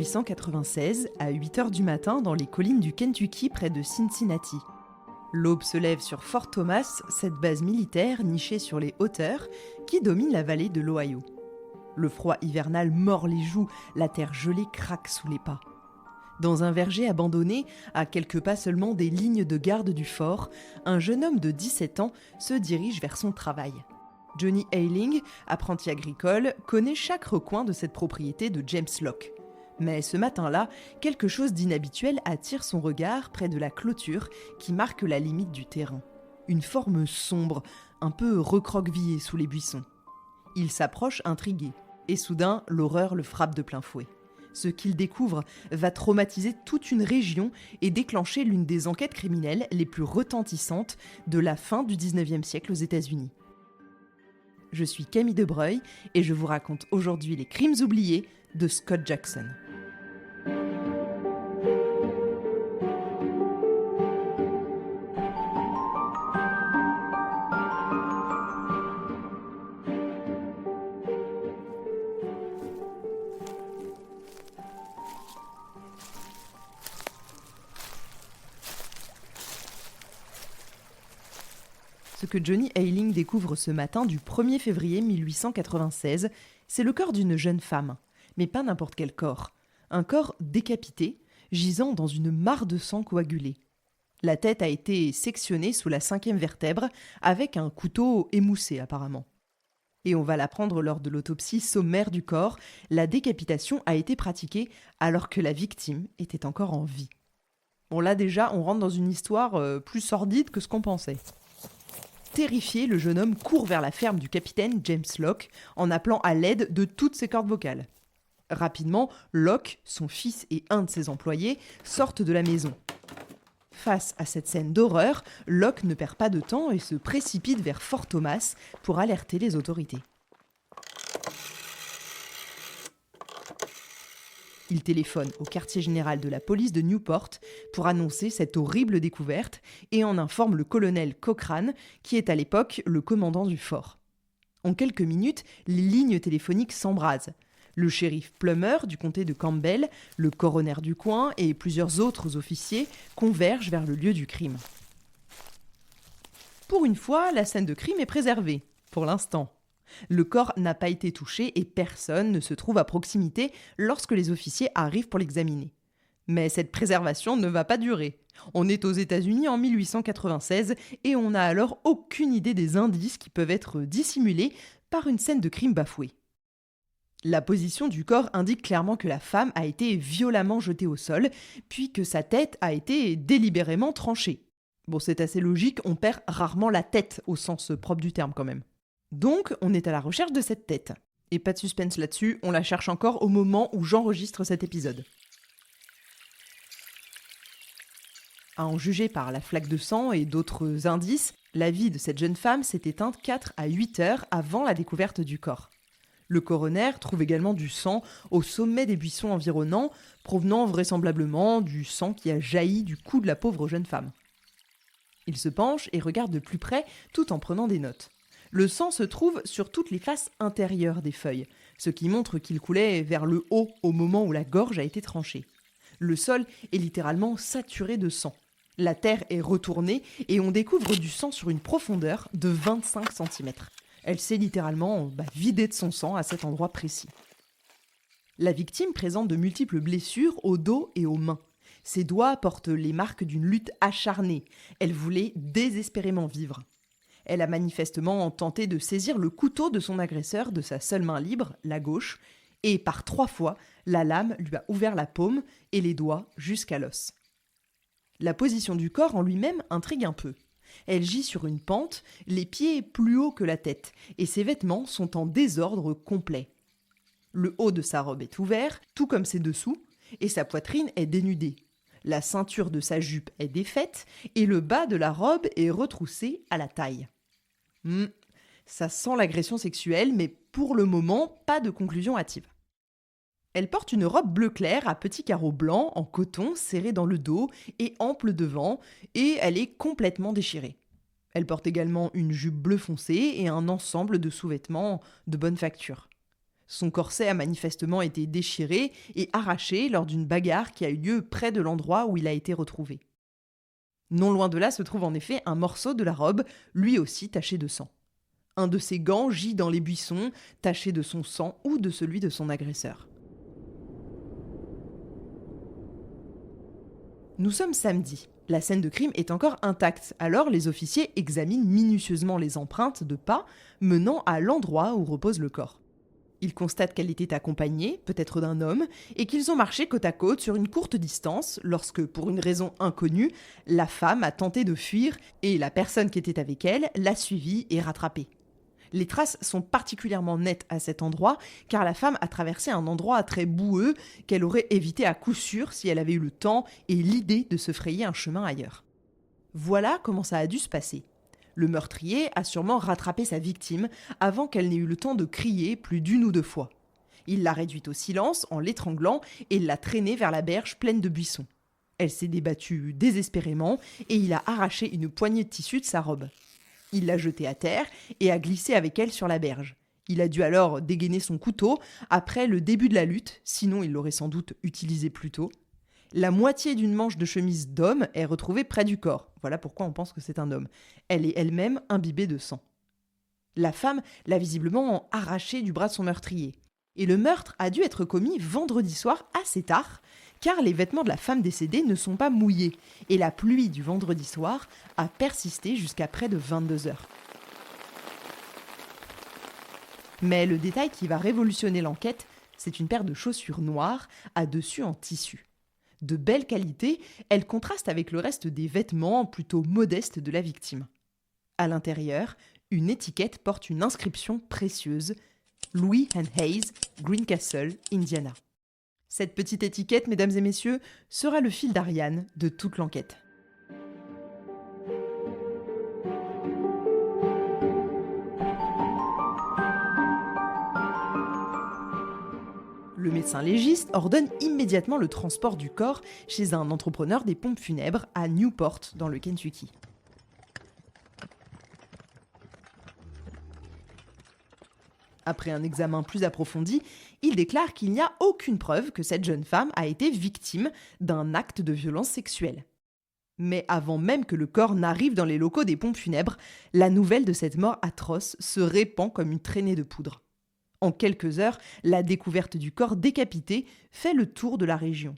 1896, à 8h du matin, dans les collines du Kentucky près de Cincinnati. L'aube se lève sur Fort Thomas, cette base militaire nichée sur les hauteurs qui domine la vallée de l'Ohio. Le froid hivernal mord les joues, la terre gelée craque sous les pas. Dans un verger abandonné, à quelques pas seulement des lignes de garde du fort, un jeune homme de 17 ans se dirige vers son travail. Johnny Ailing, apprenti agricole, connaît chaque recoin de cette propriété de James Locke. Mais ce matin-là, quelque chose d'inhabituel attire son regard près de la clôture qui marque la limite du terrain. Une forme sombre, un peu recroquevillée sous les buissons. Il s'approche intrigué, et soudain, l'horreur le frappe de plein fouet. Ce qu'il découvre va traumatiser toute une région et déclencher l'une des enquêtes criminelles les plus retentissantes de la fin du 19e siècle aux États-Unis. Je suis Camille Debreuil et je vous raconte aujourd'hui les crimes oubliés de Scott Jackson. Ce que Johnny Ailing découvre ce matin du 1er février 1896, c'est le corps d'une jeune femme. Mais pas n'importe quel corps. Un corps décapité, gisant dans une mare de sang coagulé. La tête a été sectionnée sous la 5e vertèbre avec un couteau émoussé apparemment. Et on va l'apprendre lors de l'autopsie sommaire du corps, la décapitation a été pratiquée alors que la victime était encore en vie. Bon là déjà, on rentre dans une histoire plus sordide que ce qu'on pensait. Terrifié, le jeune homme court vers la ferme du capitaine James Locke en appelant à l'aide de toutes ses cordes vocales. Rapidement, Locke, son fils et un de ses employés sortent de la maison. Face à cette scène d'horreur, Locke ne perd pas de temps et se précipite vers Fort Thomas pour alerter les autorités. Il téléphone au quartier général de la police de Newport pour annoncer cette horrible découverte et en informe le colonel Cochrane, qui est à l'époque le commandant du fort. En quelques minutes, les lignes téléphoniques s'embrasent. Le shérif Plummer du comté de Campbell, le coroner du coin et plusieurs autres officiers convergent vers le lieu du crime. Pour une fois, la scène de crime est préservée, pour l'instant. Le corps n'a pas été touché et personne ne se trouve à proximité lorsque les officiers arrivent pour l'examiner. Mais cette préservation ne va pas durer. On est aux États-Unis en 1896 et on n'a alors aucune idée des indices qui peuvent être dissimulés par une scène de crime bafouée. La position du corps indique clairement que la femme a été violemment jetée au sol, puis que sa tête a été délibérément tranchée. Bon, c'est assez logique, on perd rarement la tête au sens propre du terme quand même. Donc, on est à la recherche de cette tête. Et pas de suspense là-dessus, on la cherche encore au moment où j'enregistre cet épisode. À en juger par la flaque de sang et d'autres indices, la vie de cette jeune femme s'est éteinte 4 à 8 heures avant la découverte du corps. Le coroner trouve également du sang au sommet des buissons environnants, provenant vraisemblablement du sang qui a jailli du cou de la pauvre jeune femme. Il se penche et regarde de plus près tout en prenant des notes. Le sang se trouve sur toutes les faces intérieures des feuilles, ce qui montre qu'il coulait vers le haut au moment où la gorge a été tranchée. Le sol est littéralement saturé de sang. La terre est retournée et on découvre du sang sur une profondeur de 25 cm. Elle s'est littéralement vidée de son sang à cet endroit précis. La victime présente de multiples blessures au dos et aux mains. Ses doigts portent les marques d'une lutte acharnée. Elle voulait désespérément vivre. Elle a manifestement tenté de saisir le couteau de son agresseur de sa seule main libre, la gauche, et par 3 fois, la lame lui a ouvert la paume et les doigts jusqu'à l'os. La position du corps en lui-même intrigue un peu. Elle gît sur une pente, les pieds plus hauts que la tête, et ses vêtements sont en désordre complet. Le haut de sa robe est ouvert, tout comme ses dessous, et sa poitrine est dénudée. La ceinture de sa jupe est défaite, et le bas de la robe est retroussé à la taille. Ça sent l'agression sexuelle, mais pour le moment, pas de conclusion hâtive. Elle porte une robe bleu clair à petits carreaux blancs en coton serré dans le dos et ample devant, et elle est complètement déchirée. Elle porte également une jupe bleu foncé et un ensemble de sous-vêtements de bonne facture. Son corset a manifestement été déchiré et arraché lors d'une bagarre qui a eu lieu près de l'endroit où il a été retrouvé. Non loin de là se trouve en effet un morceau de la robe, lui aussi taché de sang. Un de ses gants gît dans les buissons, taché de son sang ou de celui de son agresseur. Nous sommes samedi. La scène de crime est encore intacte, alors les officiers examinent minutieusement les empreintes de pas menant à l'endroit où repose le corps. Ils constatent qu'elle était accompagnée, peut-être d'un homme, et qu'ils ont marché côte à côte sur une courte distance lorsque, pour une raison inconnue, la femme a tenté de fuir et la personne qui était avec elle l'a suivie et rattrapée. Les traces sont particulièrement nettes à cet endroit car la femme a traversé un endroit très boueux qu'elle aurait évité à coup sûr si elle avait eu le temps et l'idée de se frayer un chemin ailleurs. Voilà comment ça a dû se passer. Le meurtrier a sûrement rattrapé sa victime avant qu'elle n'ait eu le temps de crier plus d'une ou deux fois. Il l'a réduite au silence en l'étranglant et l'a traînée vers la berge pleine de buissons. Elle s'est débattue désespérément et il a arraché une poignée de tissu de sa robe. Il l'a jetée à terre et a glissé avec elle sur la berge. Il a dû alors dégainer son couteau après le début de la lutte, sinon il l'aurait sans doute utilisé plus tôt. La moitié d'une manche de chemise d'homme est retrouvée près du corps. Voilà pourquoi on pense que c'est un homme. Elle est elle-même imbibée de sang. La femme l'a visiblement arraché du bras de son meurtrier. Et le meurtre a dû être commis vendredi soir assez tard, car les vêtements de la femme décédée ne sont pas mouillés, et la pluie du vendredi soir a persisté jusqu'à près de 22 heures. Mais le détail qui va révolutionner l'enquête, c'est une paire de chaussures noires à dessus en tissu. De belle qualité, elles contrastent avec le reste des vêtements plutôt modestes de la victime. À l'intérieur, une étiquette porte une inscription précieuse « Louis and Hayes, Greencastle, Indiana ». Cette petite étiquette, mesdames et messieurs, sera le fil d'Ariane de toute l'enquête. Le médecin légiste ordonne immédiatement le transport du corps chez un entrepreneur des pompes funèbres à Newport, dans le Kentucky. Après un examen plus approfondi, il déclare qu'il n'y a aucune preuve que cette jeune femme a été victime d'un acte de violence sexuelle. Mais avant même que le corps n'arrive dans les locaux des pompes funèbres, la nouvelle de cette mort atroce se répand comme une traînée de poudre. En quelques heures, la découverte du corps décapité fait le tour de la région.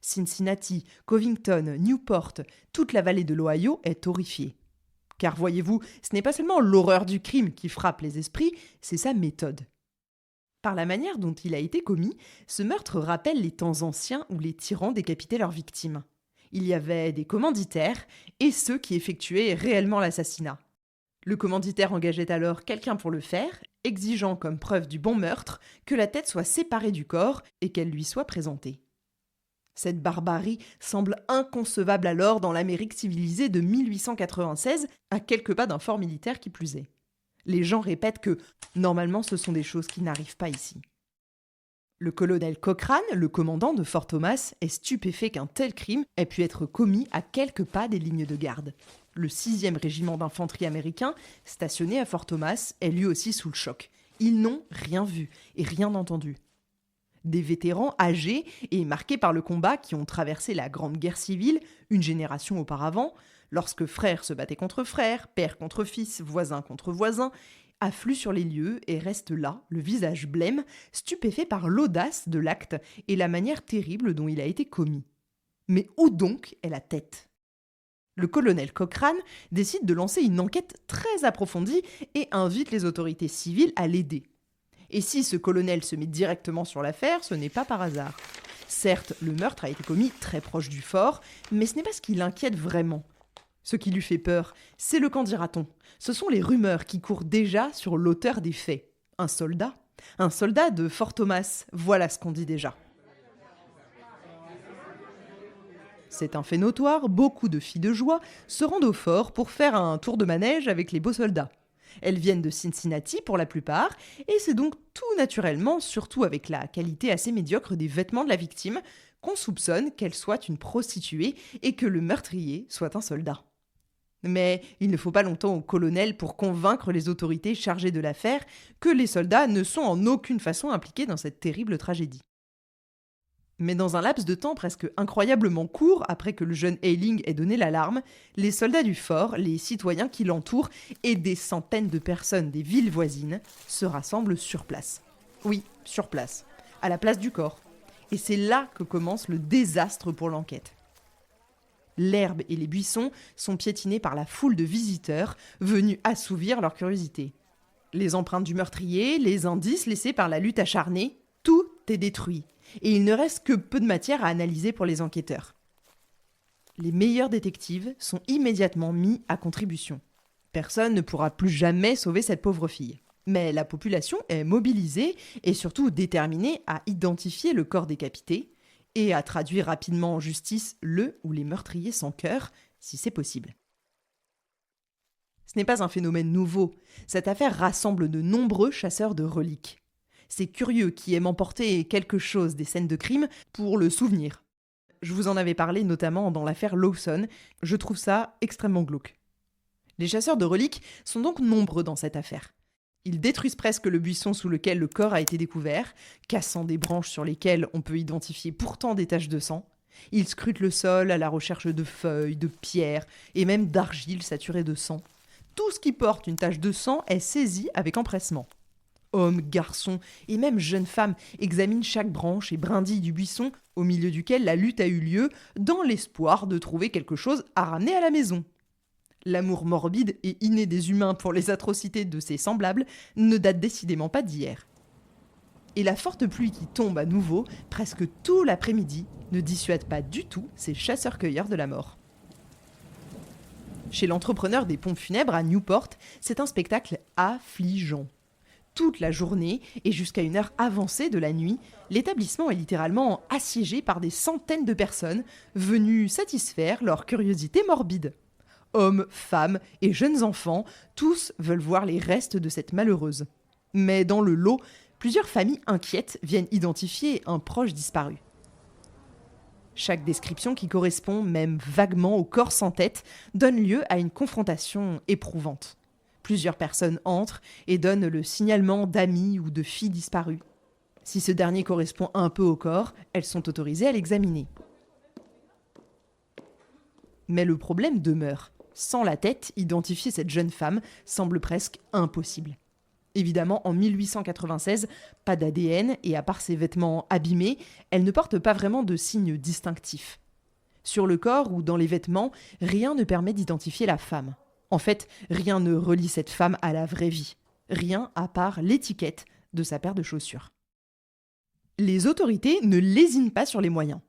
Cincinnati, Covington, Newport, toute la vallée de l'Ohio est horrifiée. Car voyez-vous, ce n'est pas seulement l'horreur du crime qui frappe les esprits, c'est sa méthode. Par la manière dont il a été commis, ce meurtre rappelle les temps anciens où les tyrans décapitaient leurs victimes. Il y avait des commanditaires et ceux qui effectuaient réellement l'assassinat. Le commanditaire engageait alors quelqu'un pour le faire, exigeant comme preuve du bon meurtre que la tête soit séparée du corps et qu'elle lui soit présentée. Cette barbarie semble inconcevable alors dans l'Amérique civilisée de 1896, à quelques pas d'un fort militaire qui plus est. Les gens répètent que, normalement, ce sont des choses qui n'arrivent pas ici. Le colonel Cochrane, le commandant de Fort Thomas, est stupéfait qu'un tel crime ait pu être commis à quelques pas des lignes de garde. Le 6e régiment d'infanterie américain, stationné à Fort Thomas, est lui aussi sous le choc. Ils n'ont rien vu et rien entendu. Des vétérans âgés et marqués par le combat qui ont traversé la Grande Guerre civile, une génération auparavant, lorsque frères se battaient contre frères, père contre fils, voisin contre voisin, affluent sur les lieux et restent là, le visage blême, stupéfaits par l'audace de l'acte et la manière terrible dont il a été commis. Mais où donc est la tête ? Le colonel Cochrane décide de lancer une enquête très approfondie et invite les autorités civiles à l'aider. Et si ce colonel se met directement sur l'affaire, ce n'est pas par hasard. Certes, le meurtre a été commis très proche du fort, mais ce n'est pas ce qui l'inquiète vraiment. Ce qui lui fait peur, c'est le qu'en dira-t-on. Ce sont les rumeurs qui courent déjà sur l'auteur des faits. Un soldat de Fort Thomas, voilà ce qu'on dit déjà. C'est un fait notoire, beaucoup de filles de joie se rendent au fort pour faire un tour de manège avec les beaux soldats. Elles viennent de Cincinnati pour la plupart, et c'est donc tout naturellement, surtout avec la qualité assez médiocre des vêtements de la victime, qu'on soupçonne qu'elle soit une prostituée et que le meurtrier soit un soldat. Mais il ne faut pas longtemps au colonel pour convaincre les autorités chargées de l'affaire que les soldats ne sont en aucune façon impliqués dans cette terrible tragédie. Mais dans un laps de temps presque incroyablement court, après que le jeune Ayling ait donné l'alarme, les soldats du fort, les citoyens qui l'entourent et des centaines de personnes des villes voisines se rassemblent sur place. Oui, sur place, à la place du corps. Et c'est là que commence le désastre pour l'enquête. L'herbe et les buissons sont piétinés par la foule de visiteurs venus assouvir leur curiosité. Les empreintes du meurtrier, les indices laissés par la lutte acharnée, tout est détruit. Et il ne reste que peu de matière à analyser pour les enquêteurs. Les meilleurs détectives sont immédiatement mis à contribution. Personne ne pourra plus jamais sauver cette pauvre fille. Mais la population est mobilisée et surtout déterminée à identifier le corps décapité et à traduire rapidement en justice le ou les meurtriers sans cœur, si c'est possible. Ce n'est pas un phénomène nouveau. Cette affaire rassemble de nombreux chasseurs de reliques. Ces curieux qui aiment emporter quelque chose des scènes de crime pour le souvenir. Je vous en avais parlé notamment dans l'affaire Lawson. Je trouve ça extrêmement glauque. Les chasseurs de reliques sont donc nombreux dans cette affaire. Ils détruisent presque le buisson sous lequel le corps a été découvert, cassant des branches sur lesquelles on peut identifier pourtant des taches de sang. Ils scrutent le sol à la recherche de feuilles, de pierres et même d'argile saturée de sang. Tout ce qui porte une tache de sang est saisi avec empressement. Hommes, garçons et même jeunes femmes examinent chaque branche et brindille du buisson au milieu duquel la lutte a eu lieu dans l'espoir de trouver quelque chose à ramener à la maison. L'amour morbide et inné des humains pour les atrocités de ses semblables ne date décidément pas d'hier. Et la forte pluie qui tombe à nouveau, presque tout l'après-midi, ne dissuade pas du tout ces chasseurs-cueilleurs de la mort. Chez l'entrepreneur des pompes funèbres à Newport, c'est un spectacle affligeant. Toute la journée et jusqu'à une heure avancée de la nuit, l'établissement est littéralement assiégé par des centaines de personnes venues satisfaire leur curiosité morbide. Hommes, femmes et jeunes enfants, tous veulent voir les restes de cette malheureuse. Mais dans le lot, plusieurs familles inquiètes viennent identifier un proche disparu. Chaque description qui correspond même vaguement au corps sans tête donne lieu à une confrontation éprouvante. Plusieurs personnes entrent et donnent le signalement d'amis ou de filles disparues. Si ce dernier correspond un peu au corps, elles sont autorisées à l'examiner. Mais le problème demeure. Sans la tête, identifier cette jeune femme semble presque impossible. Évidemment, en 1896, pas d'ADN et à part ses vêtements abîmés, elle ne porte pas vraiment de signes distinctifs. Sur le corps ou dans les vêtements, rien ne permet d'identifier la femme. En fait, rien ne relie cette femme à la vraie vie. Rien à part l'étiquette de sa paire de chaussures. Les autorités ne lésinent pas sur les moyens.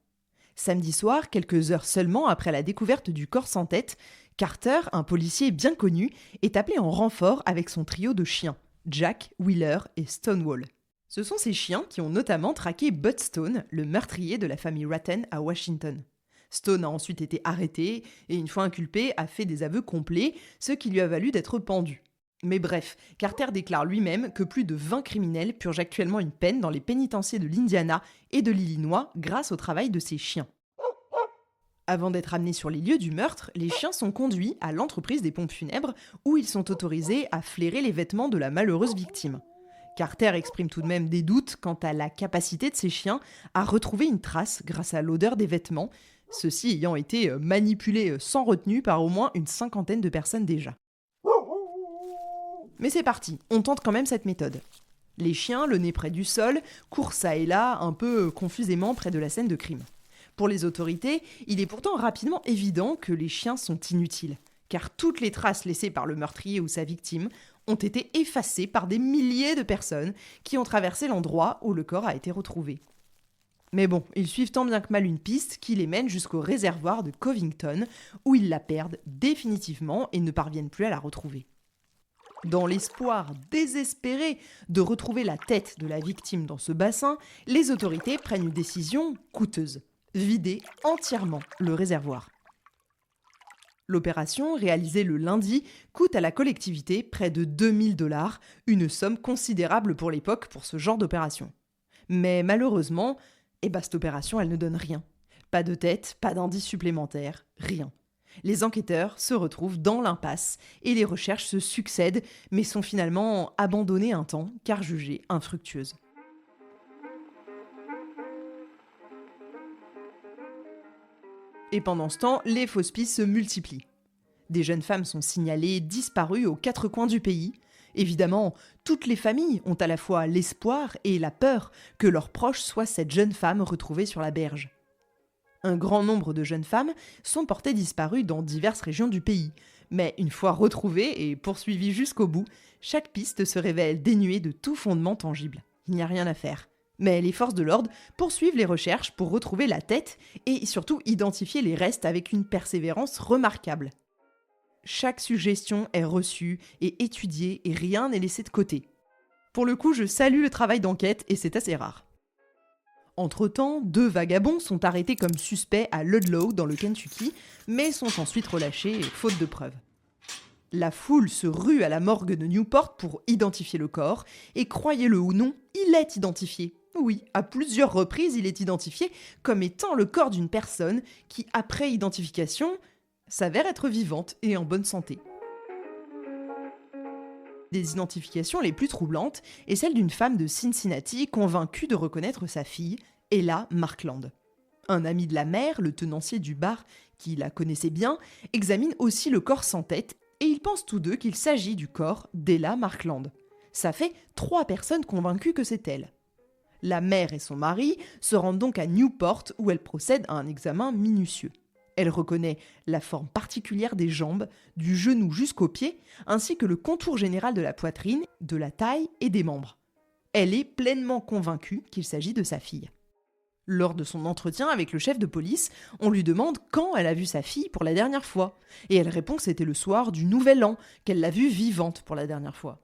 Samedi soir, quelques heures seulement après la découverte du corps sans tête, Carter, un policier bien connu, est appelé en renfort avec son trio de chiens, Jack, Wheeler et Stonewall. Ce sont ces chiens qui ont notamment traqué Bud Stone, le meurtrier de la famille Ratten à Washington. Stone a ensuite été arrêté et une fois inculpé a fait des aveux complets, ce qui lui a valu d'être pendu. Mais bref, Carter déclare lui-même que plus de 20 criminels purgent actuellement une peine dans les pénitenciers de l'Indiana et de l'Illinois grâce au travail de ces chiens. Avant d'être amenés sur les lieux du meurtre, les chiens sont conduits à l'entreprise des pompes funèbres où ils sont autorisés à flairer les vêtements de la malheureuse victime. Carter exprime tout de même des doutes quant à la capacité de ces chiens à retrouver une trace grâce à l'odeur des vêtements, ceux-ci ayant été manipulés sans retenue par au moins une cinquantaine de personnes déjà. Mais c'est parti, on tente quand même cette méthode. Les chiens, le nez près du sol, courent çà et là, un peu confusément près de la scène de crime. Pour les autorités, il est pourtant rapidement évident que les chiens sont inutiles, car toutes les traces laissées par le meurtrier ou sa victime ont été effacées par des milliers de personnes qui ont traversé l'endroit où le corps a été retrouvé. Mais bon, ils suivent tant bien que mal une piste qui les mène jusqu'au réservoir de Covington, où ils la perdent définitivement et ne parviennent plus à la retrouver. Dans l'espoir désespéré de retrouver la tête de la victime dans ce bassin, les autorités prennent une décision coûteuse: vider entièrement le réservoir. L'opération, réalisée le lundi, coûte à la collectivité près de 2000 $, une somme considérable pour l'époque pour ce genre d'opération. Mais malheureusement, cette opération, elle ne donne rien. Pas de tête, pas d'indice supplémentaire, rien. Les enquêteurs se retrouvent dans l'impasse et les recherches se succèdent, mais sont finalement abandonnées un temps car jugées infructueuses. Et pendant ce temps, les fausses pistes se multiplient. Des jeunes femmes sont signalées disparues aux quatre coins du pays. Évidemment, toutes les familles ont à la fois l'espoir et la peur que leur proche soit cette jeune femme retrouvée sur la berge. Un grand nombre de jeunes femmes sont portées disparues dans diverses régions du pays. Mais une fois retrouvées et poursuivies jusqu'au bout, chaque piste se révèle dénuée de tout fondement tangible. Il n'y a rien à faire. Mais les forces de l'ordre poursuivent les recherches pour retrouver la tête et surtout identifier les restes avec une persévérance remarquable. Chaque suggestion est reçue et étudiée et rien n'est laissé de côté. Pour le coup, je salue le travail d'enquête et c'est assez rare. Entre-temps, 2 vagabonds sont arrêtés comme suspects à Ludlow dans le Kentucky, mais sont ensuite relâchés faute de preuves. La foule se rue à la morgue de Newport pour identifier le corps, et croyez-le ou non, il est identifié. Oui, à plusieurs reprises, il est identifié comme étant le corps d'une personne qui, après identification, s'avère être vivante et en bonne santé. Des identifications les plus troublantes est celle d'une femme de Cincinnati convaincue de reconnaître sa fille, Ella Markland. Un ami de la mère, le tenancier du bar, qui la connaissait bien, examine aussi le corps sans tête et ils pensent tous deux qu'il s'agit du corps d'Ella Markland. Ça fait 3 personnes convaincues que c'est elle. La mère et son mari se rendent donc à Newport où elle procède à un examen minutieux. Elle reconnaît la forme particulière des jambes, du genou jusqu'au pied, ainsi que le contour général de la poitrine, de la taille et des membres. Elle est pleinement convaincue qu'il s'agit de sa fille. Lors de son entretien avec le chef de police, on lui demande quand elle a vu sa fille pour la dernière fois. Et elle répond que c'était le soir du Nouvel An, qu'elle l'a vue vivante pour la dernière fois.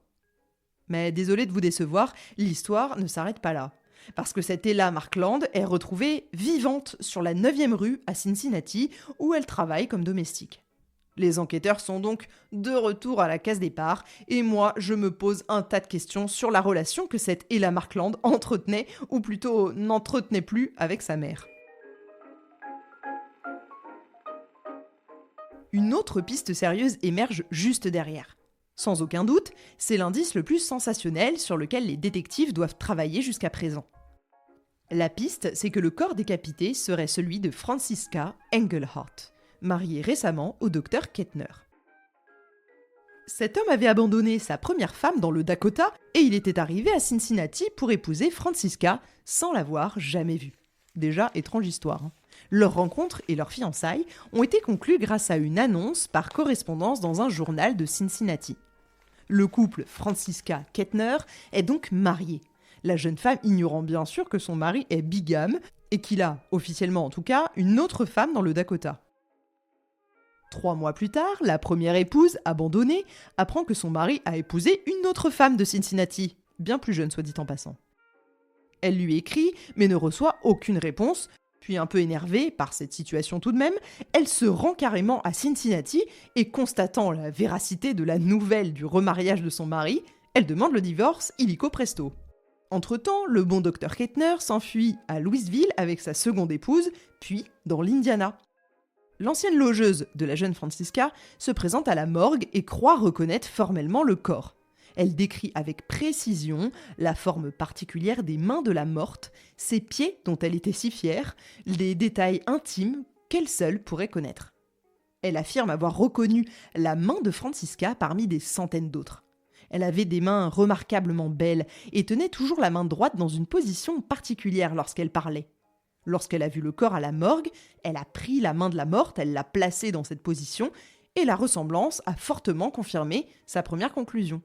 Mais désolé de vous décevoir, l'histoire ne s'arrête pas là. Parce que cette Ella Markland est retrouvée vivante sur la 9e rue à Cincinnati, où elle travaille comme domestique. Les enquêteurs sont donc de retour à la case départ, et moi je me pose un tas de questions sur la relation que cette Ella Markland entretenait, ou plutôt n'entretenait plus avec sa mère. Une autre piste sérieuse émerge juste derrière. Sans aucun doute, c'est l'indice le plus sensationnel sur lequel les détectives doivent travailler jusqu'à présent. La piste, c'est que le corps décapité serait celui de Franziska Engelhardt, mariée récemment au docteur Kettner. Cet homme avait abandonné sa première femme dans le Dakota et il était arrivé à Cincinnati pour épouser Franziska sans l'avoir jamais vue. Déjà, étrange histoire. Leur rencontre et leur fiançailles ont été conclues grâce à une annonce par correspondance dans un journal de Cincinnati. Le couple Franziska Kettner est donc marié. La jeune femme ignorant bien sûr que son mari est bigame et qu'il a, officiellement en tout cas, une autre femme dans le Dakota. 3 mois plus tard, la première épouse, abandonnée, apprend que son mari a épousé une autre femme de Cincinnati, bien plus jeune soit dit en passant. Elle lui écrit, mais ne reçoit aucune réponse, puis un peu énervée par cette situation tout de même, elle se rend carrément à Cincinnati et constatant la véracité de la nouvelle du remariage de son mari, elle demande le divorce illico presto. Entre-temps, le bon docteur Kettner s'enfuit à Louisville avec sa seconde épouse, puis dans l'Indiana. L'ancienne logeuse de la jeune Franziska se présente à la morgue et croit reconnaître formellement le corps. Elle décrit avec précision la forme particulière des mains de la morte, ses pieds dont elle était si fière, les détails intimes qu'elle seule pourrait connaître. Elle affirme avoir reconnu la main de Franziska parmi des centaines d'autres. Elle avait des mains remarquablement belles et tenait toujours la main droite dans une position particulière lorsqu'elle parlait. Lorsqu'elle a vu le corps à la morgue, elle a pris la main de la morte, elle l'a placée dans cette position et la ressemblance a fortement confirmé sa première conclusion.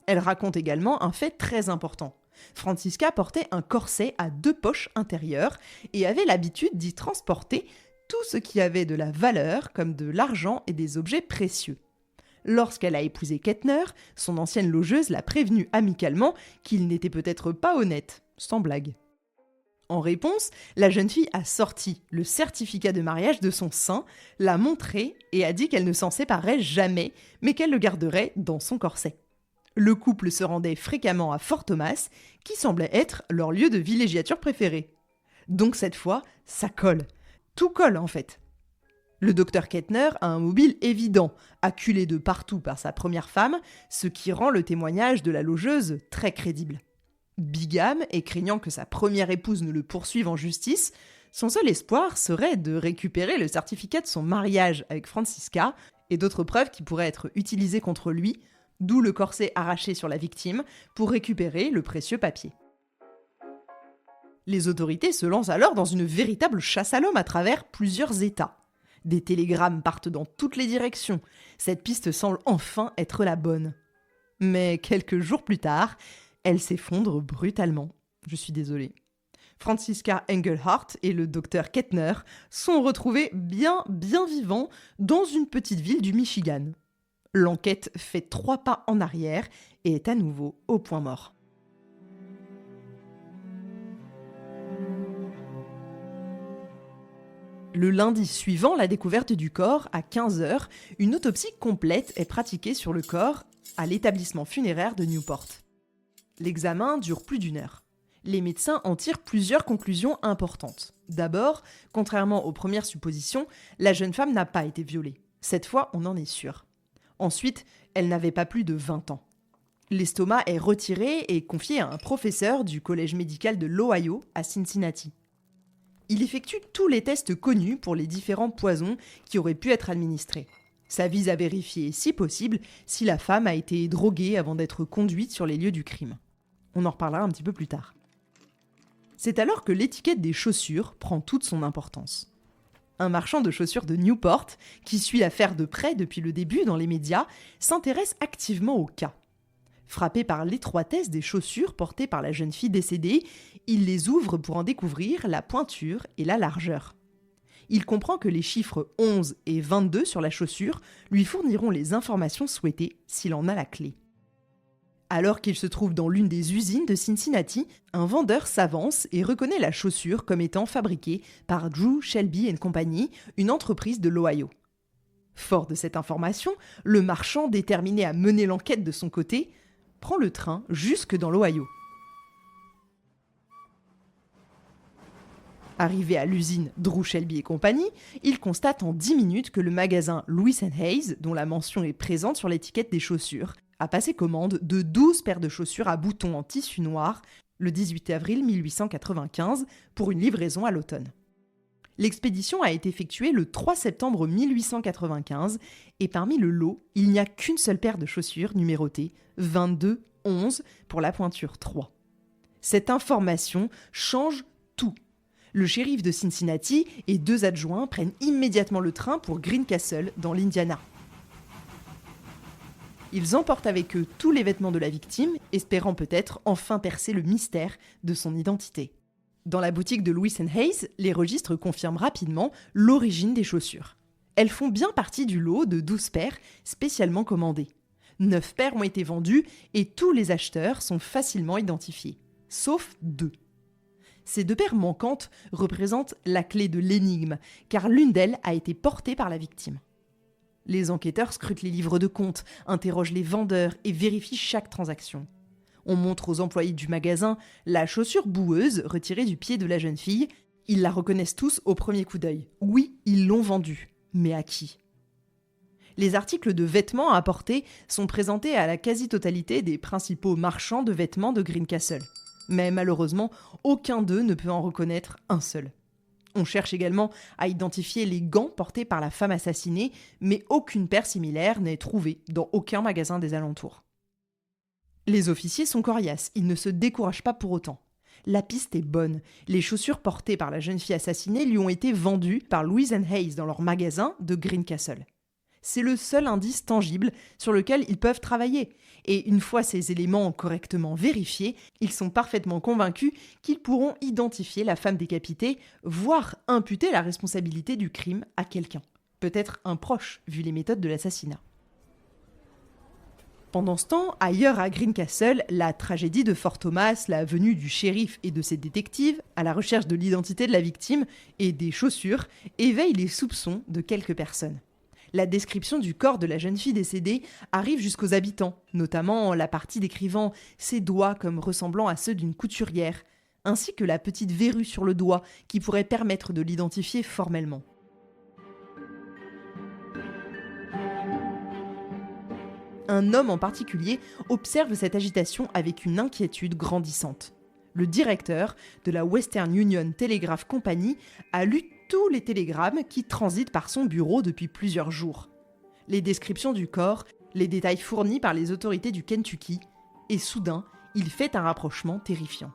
Elle raconte également un fait très important. Franziska portait un corset à 2 poches intérieures et avait l'habitude d'y transporter tout ce qui avait de la valeur comme de l'argent et des objets précieux. Lorsqu'elle a épousé Kettner, son ancienne logeuse l'a prévenu amicalement qu'il n'était peut-être pas honnête, sans blague. En réponse, la jeune fille a sorti le certificat de mariage de son sein, l'a montré et a dit qu'elle ne s'en séparerait jamais, mais qu'elle le garderait dans son corset. Le couple se rendait fréquemment à Fort Thomas, qui semblait être leur lieu de villégiature préféré. Donc cette fois, ça colle. Tout colle en fait. Le docteur Kettner a un mobile évident, acculé de partout par sa première femme, ce qui rend le témoignage de la logeuse très crédible. Bigame et craignant que sa première épouse ne le poursuive en justice, son seul espoir serait de récupérer le certificat de son mariage avec Franziska et d'autres preuves qui pourraient être utilisées contre lui, d'où le corset arraché sur la victime pour récupérer le précieux papier. Les autorités se lancent alors dans une véritable chasse à l'homme à travers plusieurs États. Des télégrammes partent dans toutes les directions. Cette piste semble enfin être la bonne. Mais quelques jours plus tard, elle s'effondre brutalement. Je suis désolée. Franziska Engelhardt et le docteur Kettner sont retrouvés bien vivants dans une petite ville du Michigan. L'enquête fait 3 pas en arrière et est à nouveau au point mort. Le lundi suivant la découverte du corps, à 15h, une autopsie complète est pratiquée sur le corps à l'établissement funéraire de Newport. L'examen dure plus d'1 heure. Les médecins en tirent plusieurs conclusions importantes. D'abord, contrairement aux premières suppositions, la jeune femme n'a pas été violée. Cette fois, on en est sûr. Ensuite, elle n'avait pas plus de 20 ans. L'estomac est retiré et confié à un professeur du collège médical de l'Ohio à Cincinnati. Il effectue tous les tests connus pour les différents poisons qui auraient pu être administrés. Ça vise à vérifier, si possible, si la femme a été droguée avant d'être conduite sur les lieux du crime. On en reparlera un petit peu plus tard. C'est alors que l'étiquette des chaussures prend toute son importance. Un marchand de chaussures de Newport, qui suit l'affaire de près depuis le début dans les médias, s'intéresse activement au cas. Frappé par l'étroitesse des chaussures portées par la jeune fille décédée, il les ouvre pour en découvrir la pointure et la largeur. Il comprend que les chiffres 11 et 22 sur la chaussure lui fourniront les informations souhaitées s'il en a la clé. Alors qu'il se trouve dans l'une des usines de Cincinnati, un vendeur s'avance et reconnaît la chaussure comme étant fabriquée par Drew Shelby & Company, une entreprise de l'Ohio. Fort de cette information, le marchand, déterminé à mener l'enquête de son côté, prend le train jusque dans l'Ohio. Arrivé à l'usine Drew Shelby & Company, il constate en 10 minutes que le magasin Lewis & Hayes, dont la mention est présente sur l'étiquette des chaussures, a passé commande de 12 paires de chaussures à boutons en tissu noir le 18 avril 1895 pour une livraison à l'automne. L'expédition a été effectuée le 3 septembre 1895 et parmi le lot, il n'y a qu'une seule paire de chaussures numérotées 22-11 pour la pointure 3. Cette information change tout. Le shérif de Cincinnati et 2 adjoints prennent immédiatement le train pour Greencastle dans l'Indiana. Ils emportent avec eux tous les vêtements de la victime, espérant peut-être enfin percer le mystère de son identité. Dans la boutique de Lewis & Hayes, les registres confirment rapidement l'origine des chaussures. Elles font bien partie du lot de 12 paires spécialement commandées. 9 paires ont été vendues et tous les acheteurs sont facilement identifiés, sauf 2. Ces 2 paires manquantes représentent la clé de l'énigme, car l'une d'elles a été portée par la victime. Les enquêteurs scrutent les livres de compte, interrogent les vendeurs et vérifient chaque transaction. On montre aux employés du magasin la chaussure boueuse retirée du pied de la jeune fille. Ils la reconnaissent tous au premier coup d'œil. Oui, ils l'ont vendue. Mais à qui ? Les articles de vêtements apportés sont présentés à la quasi-totalité des principaux marchands de vêtements de Greencastle. Mais malheureusement, aucun d'eux ne peut en reconnaître un seul. On cherche également à identifier les gants portés par la femme assassinée, mais aucune paire similaire n'est trouvée dans aucun magasin des alentours. Les officiers sont coriaces, ils ne se découragent pas pour autant. La piste est bonne. Les chaussures portées par la jeune fille assassinée lui ont été vendues par Lewis & Hayes dans leur magasin de Greencastle. C'est le seul indice tangible sur lequel ils peuvent travailler. Et une fois ces éléments correctement vérifiés, ils sont parfaitement convaincus qu'ils pourront identifier la femme décapitée, voire imputer la responsabilité du crime à quelqu'un. Peut-être un proche, vu les méthodes de l'assassinat. Pendant ce temps, ailleurs à Greencastle, la tragédie de Fort Thomas, la venue du shérif et de ses détectives, à la recherche de l'identité de la victime et des chaussures, éveille les soupçons de quelques personnes. La description du corps de la jeune fille décédée arrive jusqu'aux habitants, notamment la partie décrivant ses doigts comme ressemblant à ceux d'une couturière, ainsi que la petite verrue sur le doigt qui pourrait permettre de l'identifier formellement. Un homme en particulier observe cette agitation avec une inquiétude grandissante. Le directeur de la Western Union Telegraph Company a lu tous les télégrammes qui transitent par son bureau depuis plusieurs jours. Les descriptions du corps, les détails fournis par les autorités du Kentucky, et soudain, il fait un rapprochement terrifiant.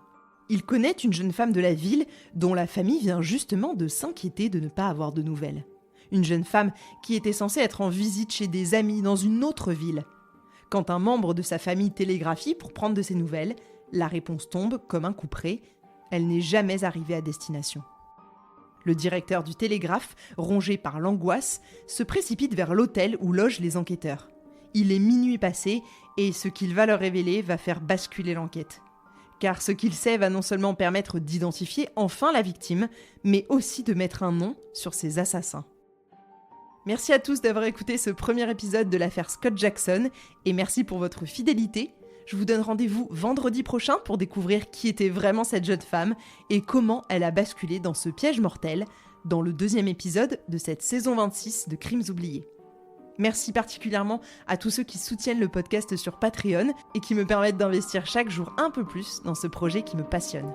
Il connaît une jeune femme de la ville dont la famille vient justement de s'inquiéter de ne pas avoir de nouvelles. Une jeune femme qui était censée être en visite chez des amis dans une autre ville. Quand un membre de sa famille télégraphie pour prendre de ses nouvelles, la réponse tombe comme un couperet. Elle n'est jamais arrivée à destination. Le directeur du télégraphe, rongé par l'angoisse, se précipite vers l'hôtel où logent les enquêteurs. Il est minuit passé et ce qu'il va leur révéler va faire basculer l'enquête. Car ce qu'il sait va non seulement permettre d'identifier enfin la victime, mais aussi de mettre un nom sur ses assassins. Merci à tous d'avoir écouté ce premier épisode de l'affaire Scott Jackson et merci pour votre fidélité. Je vous donne rendez-vous vendredi prochain pour découvrir qui était vraiment cette jeune femme et comment elle a basculé dans ce piège mortel dans le 2e épisode de cette saison 26 de Crimes oubliés. Merci particulièrement à tous ceux qui soutiennent le podcast sur Patreon et qui me permettent d'investir chaque jour un peu plus dans ce projet qui me passionne.